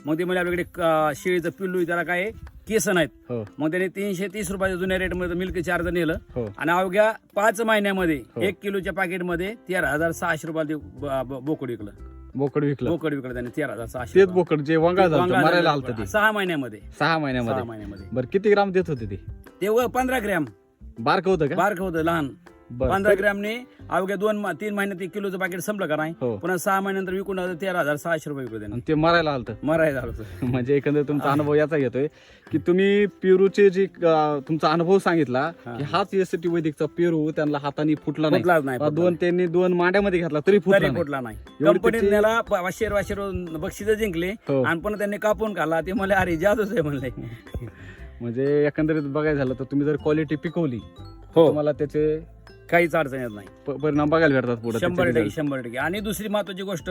मग ते म्हणजे आपल्याकडे शेळीचं पिल्लू आहे, त्याला काय केस नाहीत. हो मग त्याने 330 रुपयाच्या जुन्या रेटमध्ये मिल्क चार्जर नेलं हो आणि अवघ्या 5 महिन्यामध्ये हो. 1 किलोच्या पॅकेटमध्ये 13,600 रुपयाला ते बोकड विकलं. बोकड विकलं. बोकड विकलं त्याने 13,600. तेच बोकड जे वंगाळ झालं मरायला आलत ते 6 महिन्यामध्ये. 6 महिन्यामध्ये. 6 महिन्यामध्ये बरं किती ग्राम देत होते ते? ते 15 ग्रॅम बारक होतं का? बारक होतं लहान. बरं. 15 15 ग्रॅमने अवघ्या 3 महिन्यात 1 किलोचं पॅकेट संपलं का नाही. हो. पुन्हा 6 महिन्यानंतर विकून 13,600 रुपये विकलं त्याने. आणि ते मरायला आलत. मरायला झालं होतं. म्हणजे एकंदर तुमचा अनुभव याचा घेतोय की तुम्ही पेरूचे जे तुमचा अनुभव सांगितला की हाच एसटी वैदिकचा पेरू त्यांना हाताने फुटला नाही. फुटलाच नाही, फुटला त्यांनी 2 मांड्यामध्ये घातला तरी फुटला तरी नाही. फुटला नाही. एवढी कंपनीने त्याची- त्याला 500 बक्षीस जिंकले हो. आणि पण त्यांनी कापून खाल्ला. ते म्हणले अरे जादूच आहे म्हणले. म्हणजे एकंदरीत बघायला झालं तर तुम्ही जर क्वालिटी पिकवली हो, तुम्हाला त्याचे काहीच अडचण येत नाही. परिणाम बघायला भेटतात पुढे. 100%. 100%. आणि दुसरी महत्वाची गोष्ट,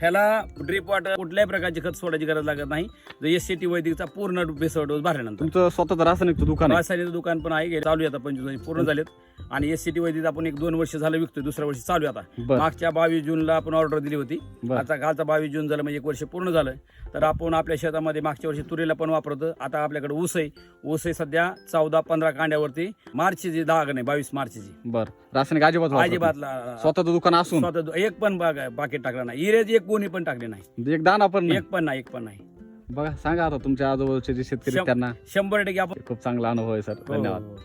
ह्याला ड्रिप वॉटर कुठल्याही प्रकारची खत सोडायची गरज लागत नाही. एसटी वैदिकचा पूर्ण बेसळ डोस भरल्यानंतर. तुमचं स्वतःचं रासायनिक दुकान आहे? रासायनिक दुकान पण आहे, चालू आहे आता. 25 पूर्ण झालेत. आणि एसटी वैदिक आपण 1-2 वर्ष झालं विकतोय. दुसऱ्या वर्षी चालू आहे आता. बरं. मागच्या 22 जूनला आपण ऑर्डर दिली होती. बरं. आता कालचा 22 जून झालं, म्हणजे 1 वर्ष पूर्ण झालं. तर आपण आपल्या शेतामध्ये मागच्या वर्षी तुरीला पण वापरतो. आता आपल्याकडे ऊस आहे. ऊस आहे सध्या 14-15 कांड्यावरती. मार्चची 10 नाही 22 मार्चची. बर रासायनिक अजिबात वापरत नाही. अजिबात स्वतःचं दुकान असून स्वतः एक पण पाकिट टाकलं नाही. इरेज एक कोणी पण टाकले नाही. एक दाना पण नाही. एक पण नाही. बघा सांगा आता तुमच्या आजूबाजूचे जे शेतकरी आहेत त्यांना. 100% आपण खूप चांगला अनुभव आहे सर. हो, धन्यवाद. हो.